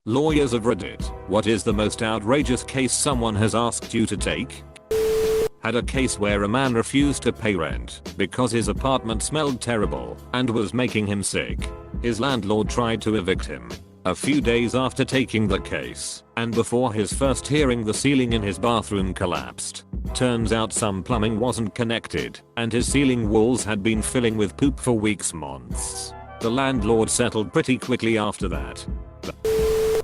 Lawyers of Reddit, what is the most outrageous case someone has asked you to take? Had a case where a man refused to pay rent because his apartment smelled terrible and was making him sick. His landlord tried to evict him. A few days after taking the case, and before his first hearing, the ceiling in his bathroom collapsed. Turns out some plumbing wasn't connected, and his ceiling walls had been filling with poop for weeks, months. The landlord settled pretty quickly after that.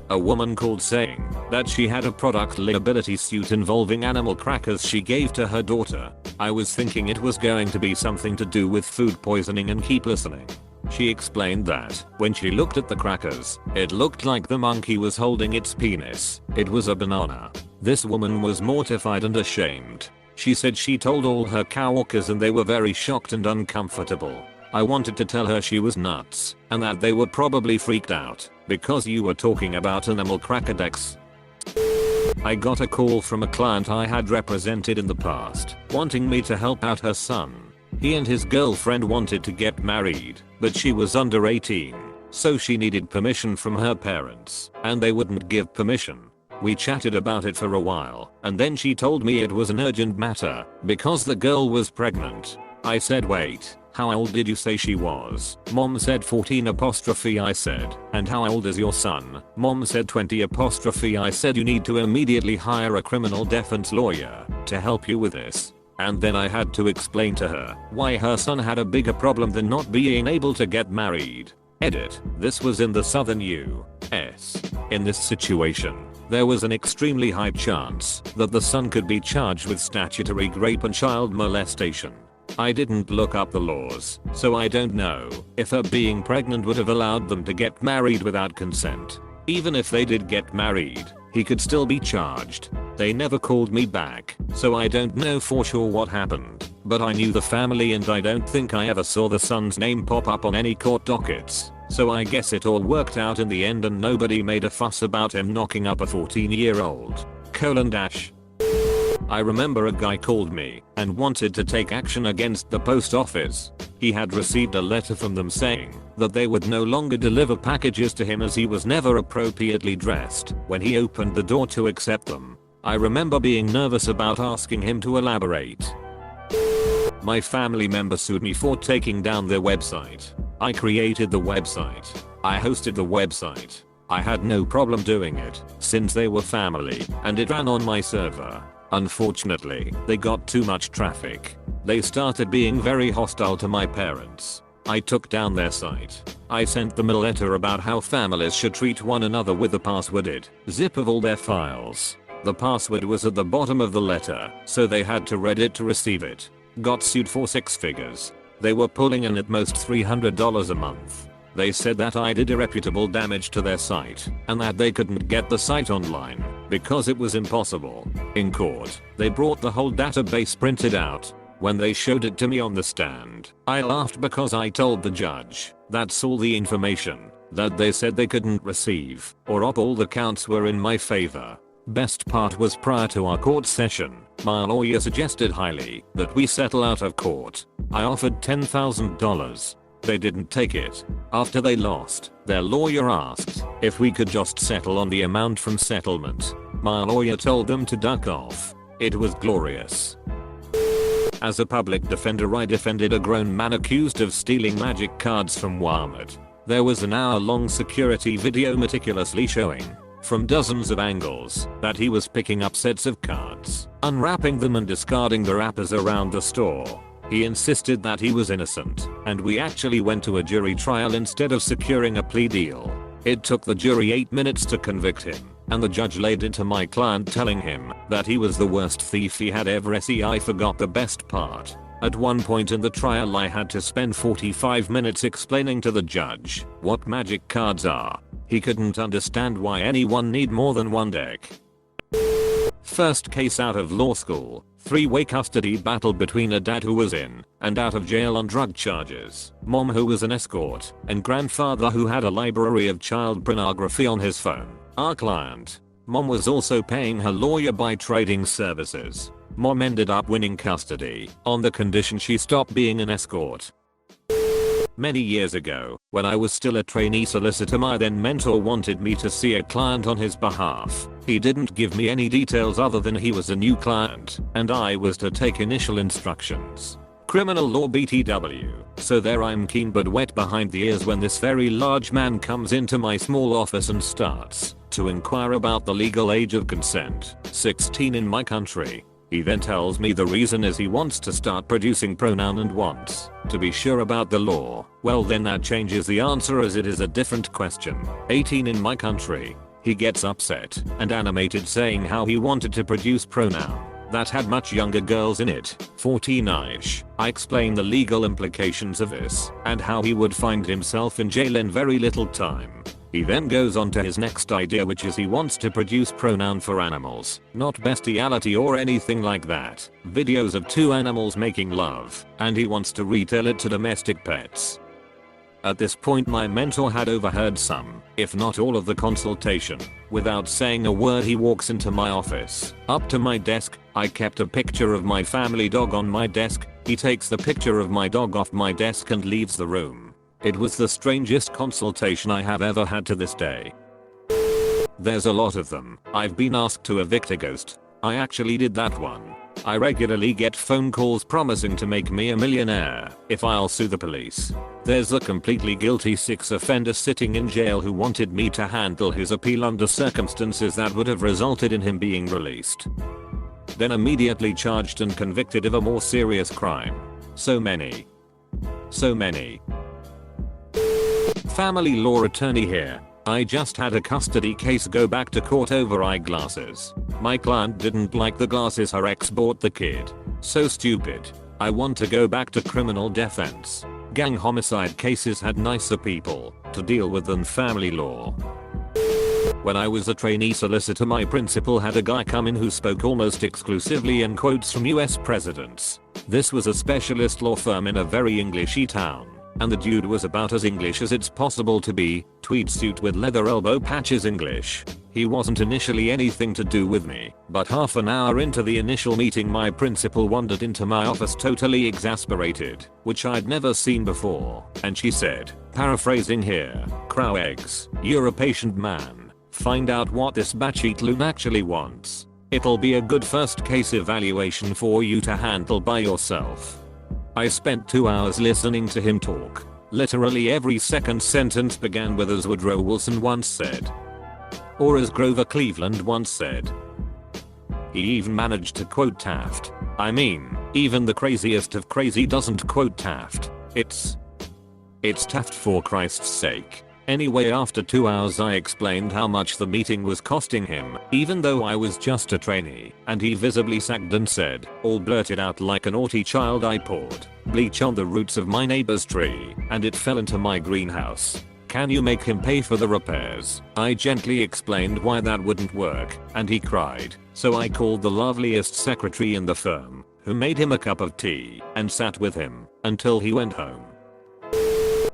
A woman called saying that she had a product liability suit involving animal crackers she gave to her daughter. I was thinking it was going to be something to do with food poisoning and keep listening. She explained that when she looked at the crackers, it looked like the monkey was holding its penis. It was a banana. This woman was mortified and ashamed. She said she told all her coworkers and they were very shocked and uncomfortable. I wanted to tell her she was nuts and that they were probably freaked out because you were talking about animal cracker decks. I got a call from a client I had represented in the past wanting me to help out her son. He and his girlfriend wanted to get married, but she was under 18, so she needed permission from her parents, and they wouldn't give permission. We chatted about it for a while, and then she told me it was an urgent matter because the girl was pregnant. I said, wait, how old did you say she was? Mom said 14 apostrophe. I said, and how old is your son? Mom said 20 apostrophe. I said, you need to immediately hire a criminal defense lawyer to help you with this. And then I had to explain to her why her son had a bigger problem than not being able to get married. Edit. This was in the southern US. In this situation, there was an extremely high chance that the son could be charged with statutory rape and child molestation. I didn't look up the laws, so I don't know if her being pregnant would have allowed them to get married without consent. Even if they did get married, he could still be charged. They never called me back, so I don't know for sure what happened, but I knew the family and I don't think I ever saw the son's name pop up on any court dockets, so I guess it all worked out in the end and nobody made a fuss about him knocking up a 14-year-old. I remember a guy called me and wanted to take action against the post office. He had received a letter from them saying that they would no longer deliver packages to him as he was never appropriately dressed when he opened the door to accept them. I remember being nervous about asking him to elaborate. My family member sued me for taking down their website. I created the website. I hosted the website. I had no problem doing it since they were family and it ran on my server. Unfortunately, they got too much traffic. They started being very hostile to my parents. I took down their site. I sent them a letter about how families should treat one another with the passworded zip of all their files. The password was at the bottom of the letter, so they had to read it to receive it. Got sued for 6 figures. They were pulling in at most $300 a month. They said that I did irreputable damage to their site and that they couldn't get the site online because it was impossible. In court, they brought the whole database printed out. When they showed it to me on the stand, I laughed because I told the judge that's all the information that they said they couldn't receive or all the counts were in my favor. Best part was prior to our court session, my lawyer suggested highly that we settle out of court. I offered $10,000. They didn't take it. After they lost, their lawyer asked if we could just settle on the amount from settlement. My lawyer told them to duck off. It was glorious. As a public defender, I defended a grown man accused of stealing magic cards from Walmart. There was an hour-long security video meticulously showing, from dozens of angles, that he was picking up sets of cards, unwrapping them and discarding the wrappers around the store. He insisted that he was innocent, and we actually went to a jury trial instead of securing a plea deal. It took the jury 8 minutes to convict him, and the judge laid into my client telling him that he was the worst thief he had ever seen. I forgot the best part. At one point in the trial I had to spend 45 minutes explaining to the judge what magic cards are. He couldn't understand why anyone need more than one deck. First case out of law school, 3-way custody battle between a dad who was in and out of jail on drug charges, mom who was an escort, and grandfather who had a library of child pornography on his phone. Our client. Mom was also paying her lawyer by trading services. Mom ended up winning custody on the condition she stopped being an escort. Many years ago, when I was still a trainee solicitor, my then mentor wanted me to see a client on his behalf. He didn't give me any details other than he was a new client, and I was to take initial instructions. Criminal law BTW. So there I'm keen but wet behind the ears when this very large man comes into my small office and starts to inquire about the legal age of consent, 16 in my country. He then tells me the reason is he wants to start producing pronoun and wants to be sure about the law. Well, then that changes the answer as it is a different question. 18 in my country. He gets upset and animated saying how he wanted to produce pronoun that had much younger girls in it, 14-ish. I explain the legal implications of this and how he would find himself in jail in very little time. He then goes on to his next idea, which is he wants to produce pronoun for animals, not bestiality or anything like that. Videos of two animals making love, and he wants to retell it to domestic pets. At this point my mentor had overheard some, if not all of the consultation. Without saying a word he walks into my office, up to my desk. I kept a picture of my family dog on my desk. He takes the picture of my dog off my desk and leaves the room. It was the strangest consultation I have ever had to this day. There's a lot of them. I've been asked to evict a ghost. I actually did that one. I regularly get phone calls promising to make me a millionaire if I'll sue the police. There's a completely guilty 6 offender sitting in jail who wanted me to handle his appeal under circumstances that would have resulted in him being released. Then immediately charged and convicted of a more serious crime. So many. Family law attorney here. I just had a custody case go back to court over eyeglasses. My client didn't like the glasses her ex bought the kid. So stupid. I want to go back to criminal defense. Gang homicide cases had nicer people to deal with than family law. When I was a trainee solicitor, my principal had a guy come in who spoke almost exclusively in quotes from US presidents. This was a specialist law firm in a very Englishy town. And the dude was about as English as it's possible to be, tweed suit with leather elbow patches English. He wasn't initially anything to do with me, but half an hour into the initial meeting my principal wandered into my office totally exasperated, which I'd never seen before, and she said, paraphrasing here, "Crow eggs, you're a patient man. Find out what this batshit loon actually wants. It'll be a good first case evaluation for you to handle by yourself." I spent 2 hours listening to him talk. Literally every second sentence began with as Woodrow Wilson once said. Or as Grover Cleveland once said. He even managed to quote Taft. I mean, even the craziest of crazy doesn't quote Taft. It's Taft, for Christ's sake. Anyway, after 2 hours I explained how much the meeting was costing him, even though I was just a trainee, and he visibly sagged and said, all blurted out like a naughty child, I poured bleach on the roots of my neighbor's tree, and it fell into my greenhouse. Can you make him pay for the repairs? I gently explained why that wouldn't work, and he cried. So I called the loveliest secretary in the firm, who made him a cup of tea, and sat with him until he went home.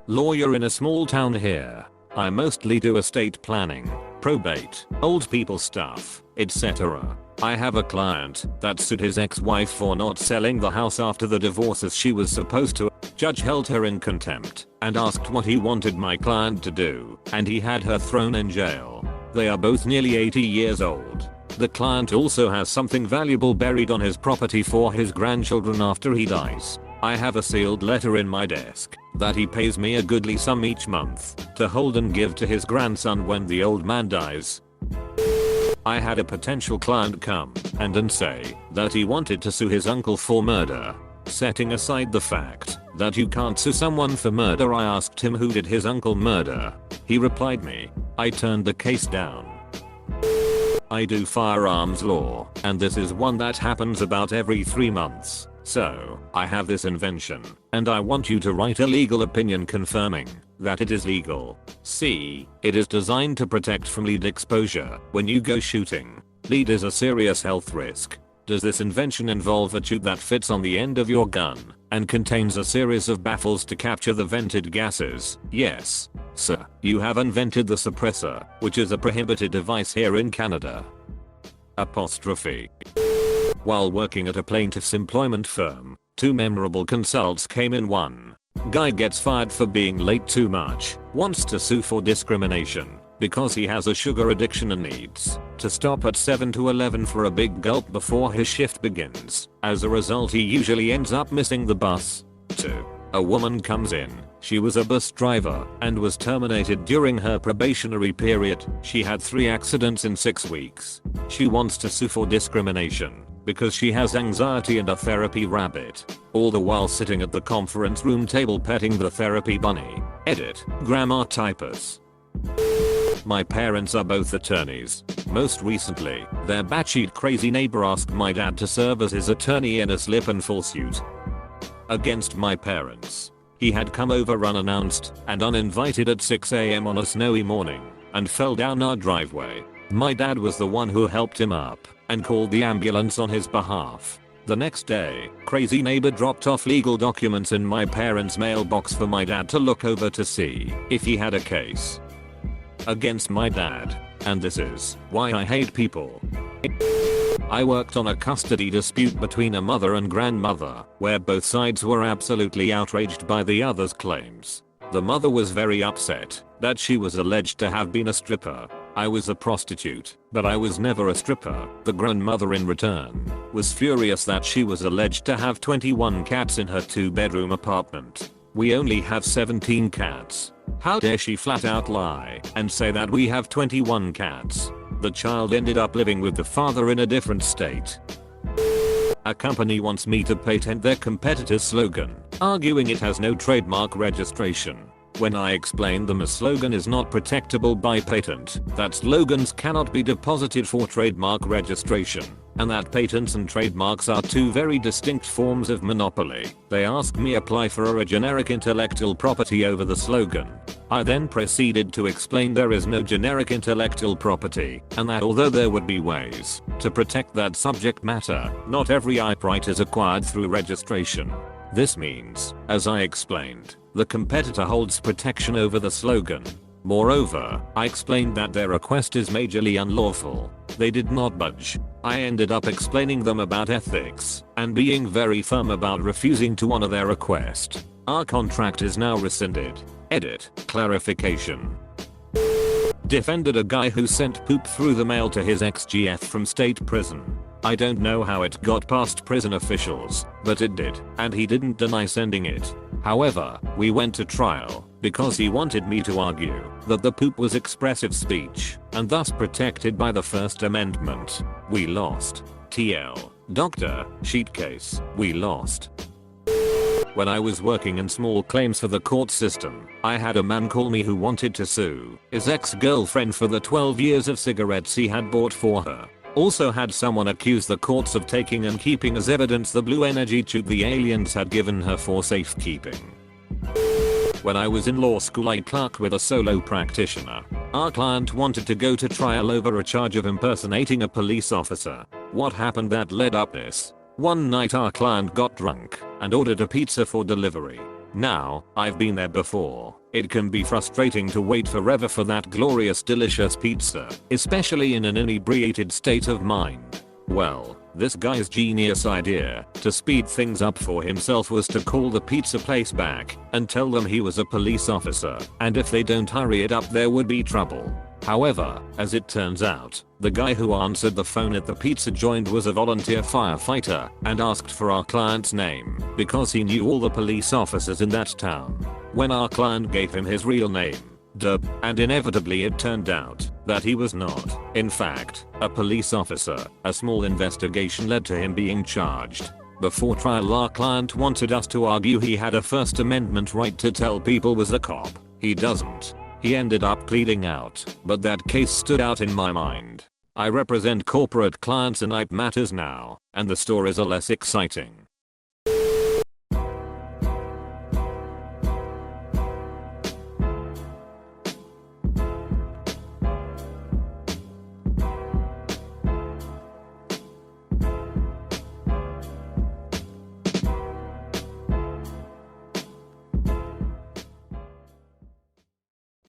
Lawyer in a small town here. I mostly do estate planning, probate, old people stuff, etc. I have a client that sued his ex-wife for not selling the house after the divorce as she was supposed to. Judge held her in contempt and asked what he wanted my client to do, and he had her thrown in jail. They are both nearly 80 years old. The client also has something valuable buried on his property for his grandchildren after he dies. I have a sealed letter in my desk that he pays me a goodly sum each month to hold and give to his grandson when the old man dies. I had a potential client come and say that he wanted to sue his uncle for murder. Setting aside the fact that you can't sue someone for murder, I asked him who did his uncle murder. He replied me. I turned the case down. I do firearms law, and this is one that happens about every 3 months. So, I have this invention, and I want you to write a legal opinion confirming that it is legal. C. It is designed to protect from lead exposure when you go shooting. Lead is a serious health risk. Does this invention involve a tube that fits on the end of your gun and contains a series of baffles to capture the vented gases? Yes, sir. You have invented the suppressor, which is a prohibited device here in Canada. Apostrophe. While working at a plaintiff's employment firm, Two memorable consults came in one. Guy gets fired for being late too much, wants to sue for discrimination because he has a sugar addiction and needs to stop at 7 to 11 for a big gulp before his shift begins. As a result, he usually ends up missing the bus. 2. A woman comes in. She was a bus driver and was terminated during her probationary period. She had 3 accidents in 6 weeks. She wants to sue for discrimination because she has anxiety and a therapy rabbit. All the while sitting at the conference room table petting the therapy bunny. Edit. Grammar typos. My parents are both attorneys. Most recently, their batshit crazy neighbor asked my dad to serve as his attorney in a slip and fall suit against my parents. He had come over unannounced and uninvited at 6 AM on a snowy morning and fell down our driveway. My dad was the one who helped him up and called the ambulance on his behalf. The next day, crazy neighbor dropped off legal documents in my parents' mailbox for my dad to look over to see if he had a case against my dad. And this is why I hate people. I worked on a custody dispute between a mother and grandmother, where both sides were absolutely outraged by the other's claims. The mother was very upset that she was alleged to have been a stripper. I was a prostitute, but I was never a stripper. The grandmother in return was furious that she was alleged to have 21 cats in her 2-bedroom apartment. We only have 17 cats. How dare she flat out lie and say that we have 21 cats. The child ended up living with the father in a different state. A company wants me to patent their competitor's slogan, arguing it has no trademark registration. When I explained them a slogan is not protectable by patent, that slogans cannot be deposited for trademark registration, and that patents and trademarks are two very distinct forms of monopoly, they asked me apply for a generic intellectual property over the slogan. I then proceeded to explain there is no generic intellectual property, and that although there would be ways to protect that subject matter, not every IP right is acquired through registration. This means, as I explained, the competitor holds protection over the slogan. Moreover, I explained that their request is majorly unlawful. They did not budge. I ended up explaining them about ethics and being very firm about refusing to honor their request. Our contract is now rescinded. Edit. Clarification. Defended a guy who sent poop through the mail to his ex-GF from state prison. I don't know how it got past prison officials, but it did, and he didn't deny sending it. However, we went to trial because he wanted me to argue that the poop was expressive speech and thus protected by the First Amendment. We lost. TL. Doctor, sheet case, we lost. When I was working in small claims for the court system, I had a man call me who wanted to sue his ex-girlfriend for the 12 years of cigarettes he had bought for her. Also had someone accuse the courts of taking and keeping as evidence the blue energy tube the aliens had given her for safekeeping. When I was in law school, I clerked with a solo practitioner. Our client wanted to go to trial over a charge of impersonating a police officer. What happened that led up this? One night our client got drunk and ordered a pizza for delivery. Now, I've been there before. It can be frustrating to wait forever for that glorious delicious pizza, especially in an inebriated state of mind. Well, this guy's genius idea to speed things up for himself was to call the pizza place back and tell them he was a police officer, and if they don't hurry it up there would be trouble. However, as it turns out, the guy who answered the phone at the pizza joint was a volunteer firefighter and asked for our client's name because he knew all the police officers in that town. When our client gave him his real name, Dub, and inevitably it turned out that he was not, in fact, a police officer, a small investigation led to him being charged. Before trial, our client wanted us to argue he had a First Amendment right to tell people was a cop. He doesn't. He ended up pleading out, but that case stood out in my mind. I represent corporate clients in IP matters now, and the stories are less exciting.